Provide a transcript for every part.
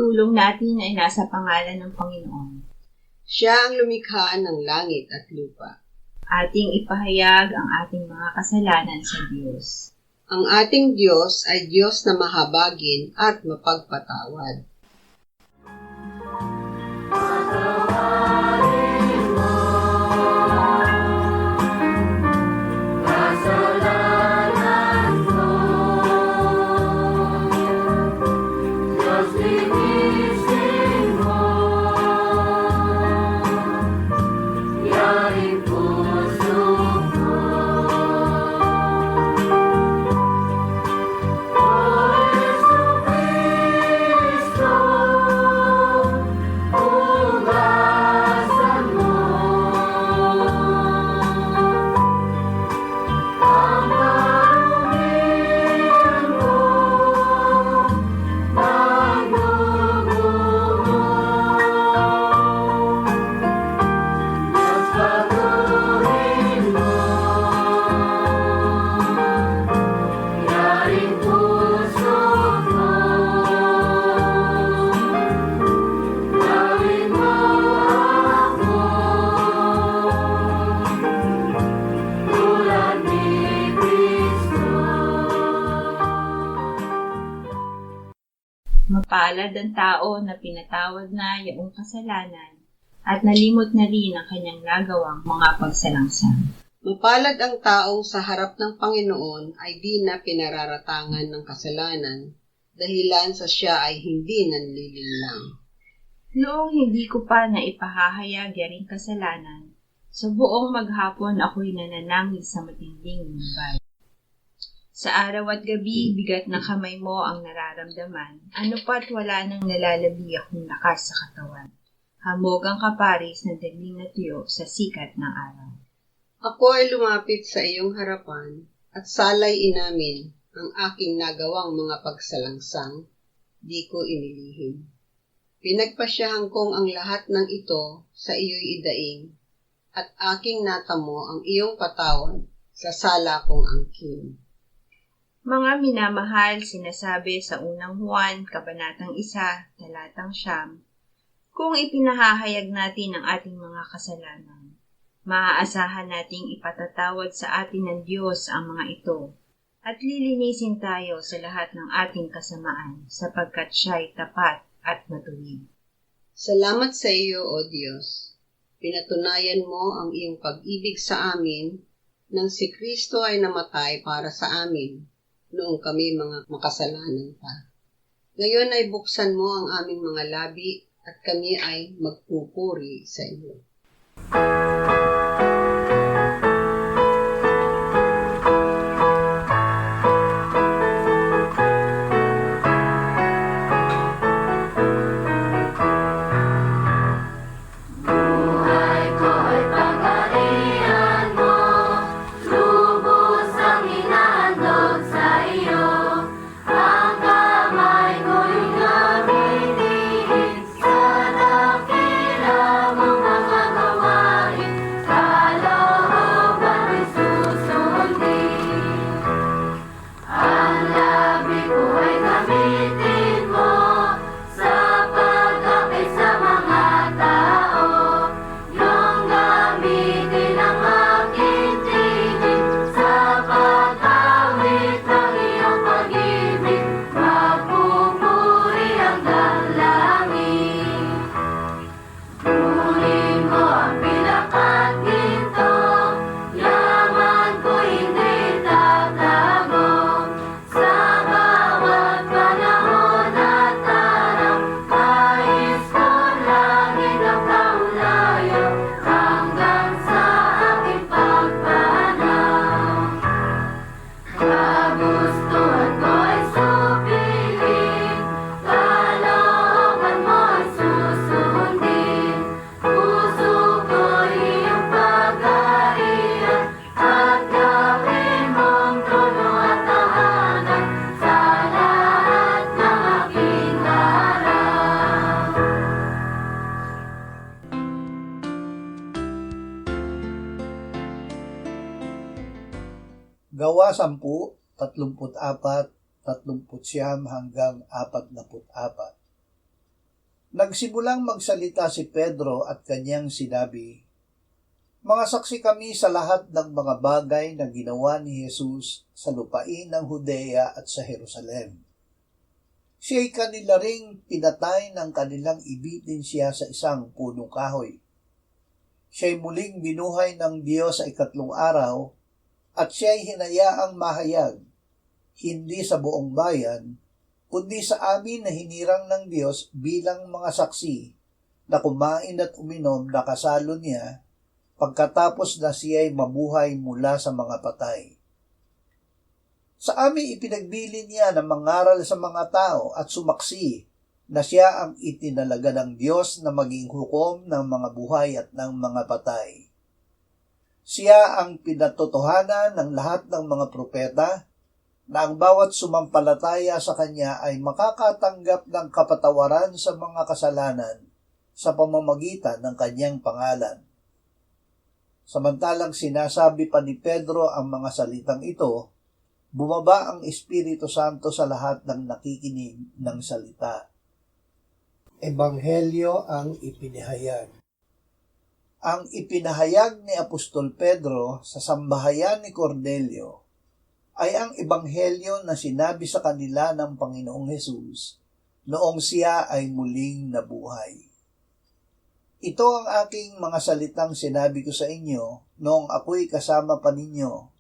pagtulong natin ay nasa pangalan ng Panginoon. Siya ang lumikha ng langit at lupa. Ating ipahayag ang ating mga kasalanan sa Diyos. Ang ating Diyos ay Diyos na mahabagin at mapagpatawad. Mapalad ang tao na pinatawad na iyong kasalanan at nalimot na rin ang kanyang nagawang mga pagsalangsang. Mapalad ang taong sa harap ng Panginoon ay di na pinararatangan ng kasalanan, dahilan sa siya ay hindi nanlilinlang. Noong hindi ko pa na ipahahayag yaring kasalanan, sa buong maghapon ako'y nananangis sa matinding lumbay. Sa araw at gabi, bigat ng kamay mo ang nararamdaman, ano pa't wala nang nalalabi akong lakas sa katawan. Hamog ang kaparis na dagling na tuyo sa sikat ng araw. Ako ay lumapit sa iyong harapan at salay inamin ang aking nagawang mga pagsalangsang, di ko inilihim. Pinagpasyahan kong ang lahat ng ito sa iyo'y idaing, at aking natamo ang iyong patawad sa sala kong angkin. Mga minamahal, sinasabi sa unang Juan, Kabanatang 1, Talatang 9, kung ipinahahayag natin ang ating mga kasalanan, maaasahan nating ipatatawad sa atin ng Diyos ang mga ito, at lilinisin tayo sa lahat ng ating kasamaan, sapagkat siya'y tapat at matuwid. Salamat sa iyo, O Diyos. Pinatunayan mo ang iyong pag-ibig sa amin nang si Kristo ay namatay para sa amin, noong kami mga makasalanan pa. Ngayon ay buksan mo ang aming mga labi at kami ay magpupuri sa iyo. Gawa 10, 34, 39 hanggang 44. Nagsimulang magsalita si Pedro at kanyang sinabi, "Mga saksi kami sa lahat ng mga bagay na ginawa ni Jesus sa lupain ng Judea at sa Jerusalem. Siya'y kanila ring pinatay ng kanilang ibitin siya sa isang punong kahoy. Siya'y muling binuhay ng Diyos sa ikatlong araw at siya'y hinayaang mahayag, hindi sa buong bayan, kundi sa amin na hinirang ng Diyos bilang mga saksi na kumain at uminom na kasalo niya pagkatapos na siya'y mabuhay mula sa mga patay. Sa amin ipinagbili niya na mangaral sa mga tao at sumaksi na siya ang itinalaga ng Diyos na maging hukom ng mga buhay at ng mga patay. Siya ang pinatotohanan ng lahat ng mga propeta na ang bawat sumampalataya sa kanya ay makakatanggap ng kapatawaran sa mga kasalanan sa pamamagitan ng kanyang pangalan." Samantalang sinasabi pa ni Pedro ang mga salitang ito, bumaba ang Espiritu Santo sa lahat ng nakikinig ng salita. Ebanghelyo ang ipinahayag. Ang ipinahayag ni Apostol Pedro sa sambahayan ni Cornelio ay ang ebanghelyo na sinabi sa kanila ng Panginoong Hesus noong siya ay muling nabuhay. Ito ang aking mga salitang sinabi ko sa inyo noong ako'y kasama pa ninyo,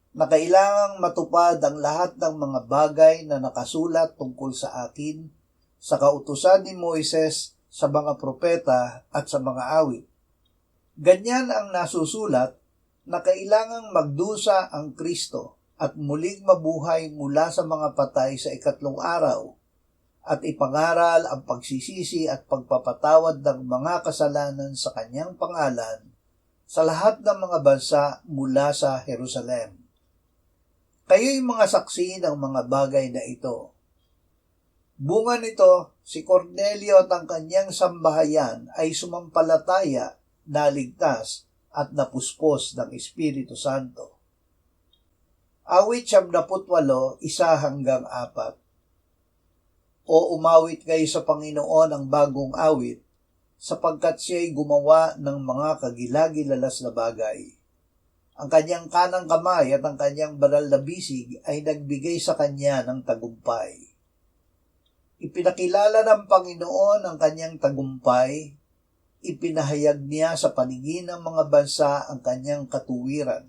na kailangang matupad ang lahat ng mga bagay na nakasulat tungkol sa akin sa kautusan ni Moises, sa mga propeta at sa mga awit. Ganyan ang nasusulat na kailangang magdusa ang Kristo at muling mabuhay mula sa mga patay sa ikatlong araw at ipangaral ang pagsisisi at pagpapatawad ng mga kasalanan sa kanyang pangalan sa lahat ng mga bansa mula sa Jerusalem. Kayo'y mga saksi ng mga bagay na ito. Bunga nito, si Cornelio at ang kanyang sambahayan ay sumampalataya, naligtas, at napuspos ng Espiritu Santo. Awit 78, 1-4. O umawit kayo sa Panginoon ang bagong awit, sapagkat siya'y gumawa ng mga kagilagilalas na bagay. Ang kanyang kanang kamay at ang kanyang banal na bisig ay nagbigay sa kanya ng tagumpay. Ipinakilala ng Panginoon ang kanyang tagumpay, ipinahayag niya sa paningin ng mga bansa ang kanyang katuwiran.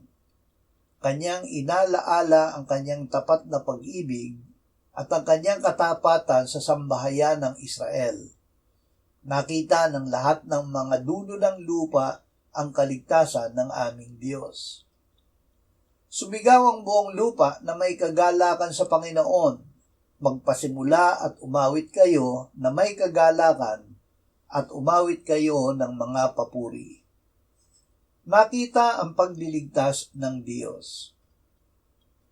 Kanyang inalaala ang kanyang tapat na pag-ibig at ang kanyang katapatan sa sambahayan ng Israel. Nakita ng lahat ng mga dulo ng lupa ang kaligtasan ng aming Diyos. Sumigaw ang buong lupa na may kagalakan sa Panginoon. Magpasimula at umawit kayo na may kagalakan at umawit kayo ng mga papuri. Nakita ang pagliligtas ng Diyos.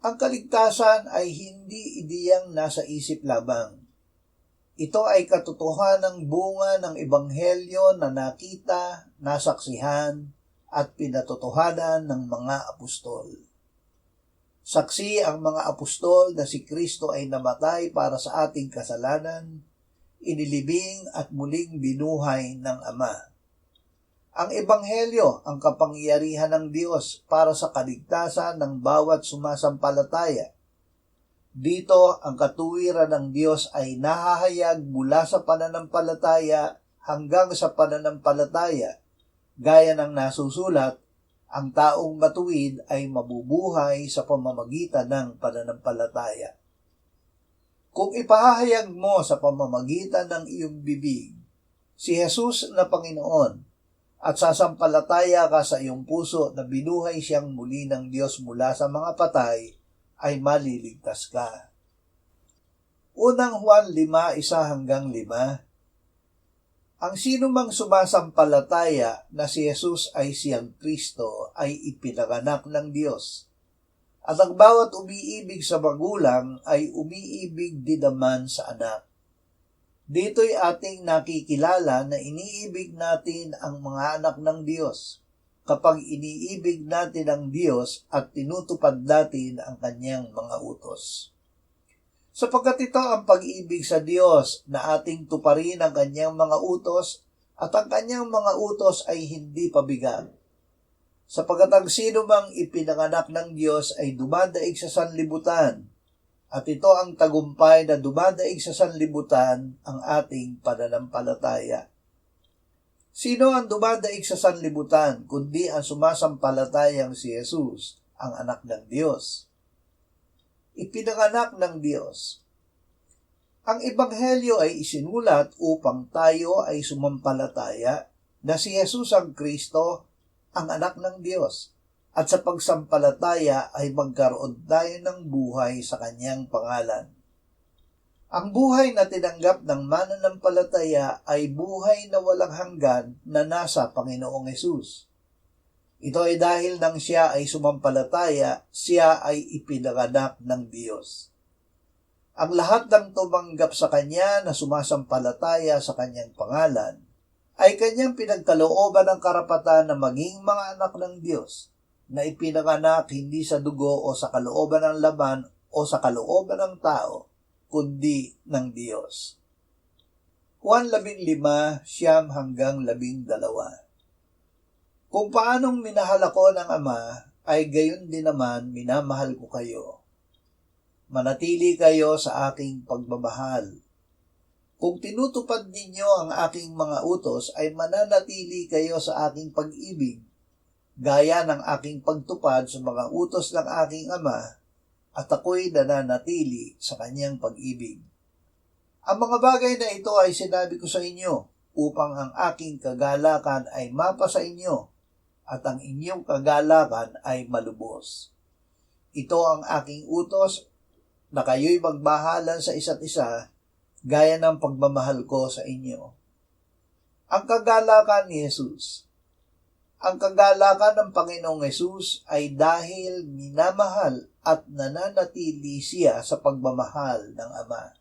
Ang kaligtasan ay hindi ideyang nasa isip lamang. Ito ay katotohanang bunga ng ebanghelyo na nakita, nasaksihan, at pinatotohanan ng mga apostol. Saksi ang mga apostol na si Kristo ay namatay para sa ating kasalanan, inilibing at muling binuhay ng Ama. Ang ebanghelyo ang kapangyarihan ng Diyos para sa kaligtasan ng bawat sumasampalataya. Dito, ang katuwiran ng Diyos ay nahahayag mula sa pananampalataya hanggang sa pananampalataya. Gaya ng nasusulat, ang taong matuwid ay mabubuhay sa pamamagitan ng pananampalataya. Kung ipahahayag mo sa pamamagitan ng iyong bibig si Jesus na Panginoon at sasampalataya ka sa iyong puso na binuhay siyang muli ng Diyos mula sa mga patay, ay maliligtas ka. Unang Juan 5:1-5. Ang sinumang sumasampalataya na si Jesus ay siyang Kristo ay ipinanganak ng Diyos. At ang bawat umiibig sa magulang ay umiibig din naman sa anak. Dito'y ating nakikilala na iniibig natin ang mga anak ng Diyos kapag iniibig natin ang Diyos at tinutupad natin ang kanyang mga utos. Sapagkat ito ang pag-ibig sa Diyos na ating tuparin ang kanyang mga utos at ang kanyang mga utos ay hindi pabigat. Sapagkat ang sino mang ipinanganak ng Diyos ay dumadaig sa sanlibutan, at ito ang tagumpay na dumadaig sa sanlibutan, ang ating pananampalataya. Sino ang dumadaig sa sanlibutan, kundi ang sumasampalatayang si Jesus, ang anak ng Diyos? Ipinanganak ng Diyos. Ang Ebanghelyo ay isinulat upang tayo ay sumampalataya na si Jesus ang Kristo, ang anak ng Diyos, at sa pagsampalataya ay magkaroon tayo ng buhay sa kanyang pangalan. Ang buhay na tinanggap ng mananampalataya ay buhay na walang hanggan na nasa Panginoong Hesus. Ito ay dahil nang siya ay sumampalataya, siya ay ipinanganak ng Diyos. Ang lahat ng tumanggap sa Kanya na sumasampalataya sa Kanyang pangalan, ay Kanyang pinagkalooban ng karapatan na maging mga anak ng Diyos, na ipinanganak hindi sa dugo o sa kalooban ng laman o sa kalooban ng tao, kundi ng Diyos. Juan 15:9-12. Kung paanong minahal ako ng Ama, ay gayon din naman minamahal ko kayo. Manatili kayo sa aking pagmamahal. Kung tinutupad ninyo ang aking mga utos, ay mananatili kayo sa aking pag-ibig, gaya ng aking pagtupad sa mga utos ng aking Ama, at ako'y nananatili sa kanyang pag-ibig. Ang mga bagay na ito ay sinabi ko sa inyo, upang ang aking kagalakan ay mapasa inyo, at ang inyong kagalakan ay malubos. Ito ang aking utos, na kayo'y magmahalan sa isa't isa, gaya ng pagmamahal ko sa inyo. Ang kagalakan ni Jesus. Ang kagalakan ng Panginoong Hesus ay dahil minamahal at nananatili siya sa pagmamahal ng Ama.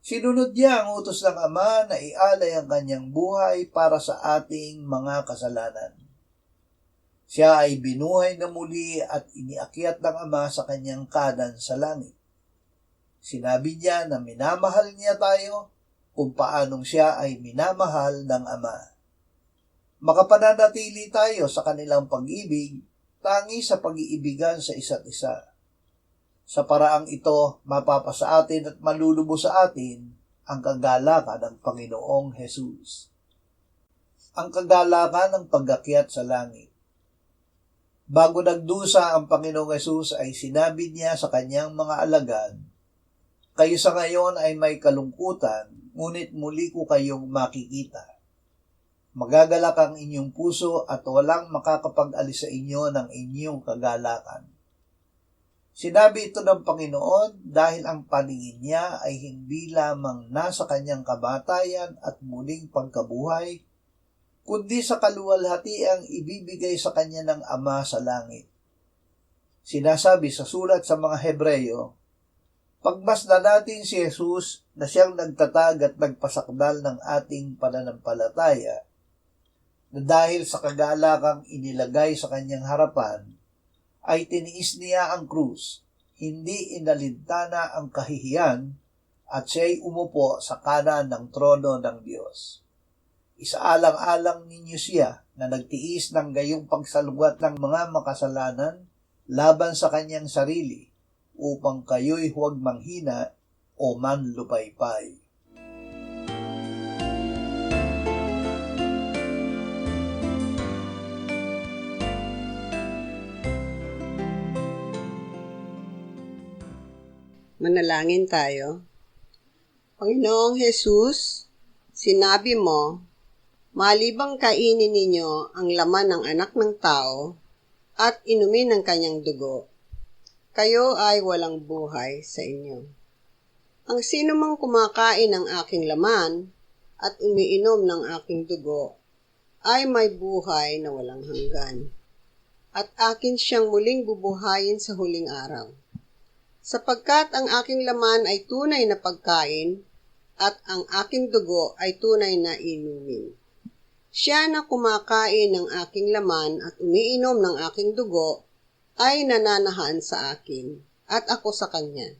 Sinunod niya ang utos ng Ama na ialay ang kanyang buhay para sa ating mga kasalanan. Siya ay binuhay na muli at iniakyat ng Ama sa kanyang kanan sa langit. Sinabi niya na minamahal niya tayo kung paanong siya ay minamahal ng Ama. Makapananatili tayo sa kanilang pag-ibig, tangi sa pag-iibigan sa isa't isa. Sa paraang ito, mapapasa atin at malulubos sa atin ang kagalakan ng Panginoong Hesus. Ang kagalakan ng pag-akyat sa langit. Bago nagdusa ang Panginoong Hesus ay sinabi niya sa kanyang mga alagad, "Kayo sa ngayon ay may kalungkutan, ngunit muli ko kayong makikita. Magagalak ang inyong puso at walang makakapag-alis sa inyo ng inyong kagalakan." Sinabi ito ng Panginoon dahil ang paningin niya ay hindi lamang nasa kanyang kamatayan at muling pagkabuhay, kundi sa kaluwalhatiang ibibigay sa kanya ng Ama sa langit. Sinasabi sa sulat sa mga Hebreyo, pagmasdan natin si Jesus na siyang nagtatag at nagpasakdal ng ating pananampalataya, na dahil sa kagalakang inilagay sa kanyang harapan, ay tiniis niya ang krus, hindi inalintana ang kahihiyan, at siya'y umupo sa kanan ng trono ng Diyos. Isaalang-alang ninyo siya na nagtiis ng gayong pagsalungat ng mga makasalanan laban sa kanyang sarili, upang kayo'y huwag manghina o manlupaypay. Manalangin tayo. Panginoong Hesus, sinabi mo, malibang kainin ninyo ang laman ng anak ng tao at inumin ang kanyang dugo, kayo ay walang buhay sa inyo. Ang sino mang kumakain ng aking laman at umiinom ng aking dugo ay may buhay na walang hanggan, at akin siyang muling bubuhayin sa huling araw. Sapagkat ang aking laman ay tunay na pagkain at ang aking dugo ay tunay na inumin. Siya na kumakain ng aking laman at umiinom ng aking dugo ay nananahan sa akin at ako sa kanya.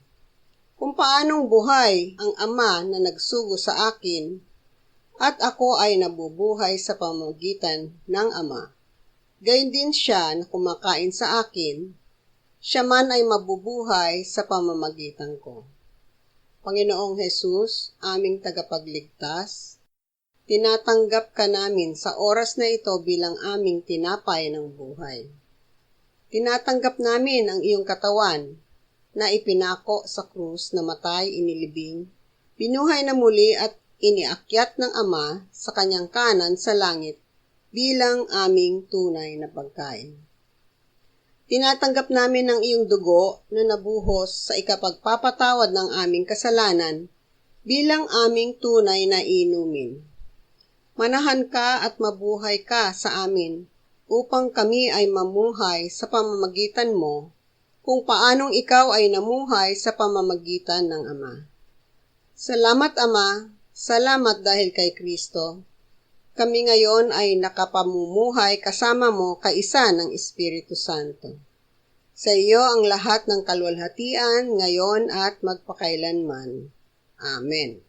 kung paanong buhay ang Ama na nagsugo sa akin at ako ay nabubuhay sa pamamagitan ng Ama. Gayon din siya na kumakain sa akin, siya man ay mabubuhay sa pamamagitan ko. Panginoong Jesus, aming tagapagligtas, tinatanggap ka namin sa oras na ito bilang aming tinapay ng buhay. Tinatanggap namin ang iyong katawan na ipinako sa krus na matay, inilibing, binuhay na muli at iniakyat ng Ama sa kanyang kanan sa langit bilang aming tunay na pagkain. Tinatanggap namin ang iyong dugo na nabuhos sa ikapagpapatawad ng aming kasalanan bilang aming tunay na inumin. Manahan ka at mabuhay ka sa amin upang kami ay mamuhay sa pamamagitan mo kung paanong ikaw ay namuhay sa pamamagitan ng Ama. Salamat, Ama. Salamat dahil kay Kristo. Kami ngayon ay nakapamumuhay kasama mo kaisa ng Espiritu Santo. Sa iyo ang lahat ng kaluwalhatian ngayon at magpakailanman. Amen.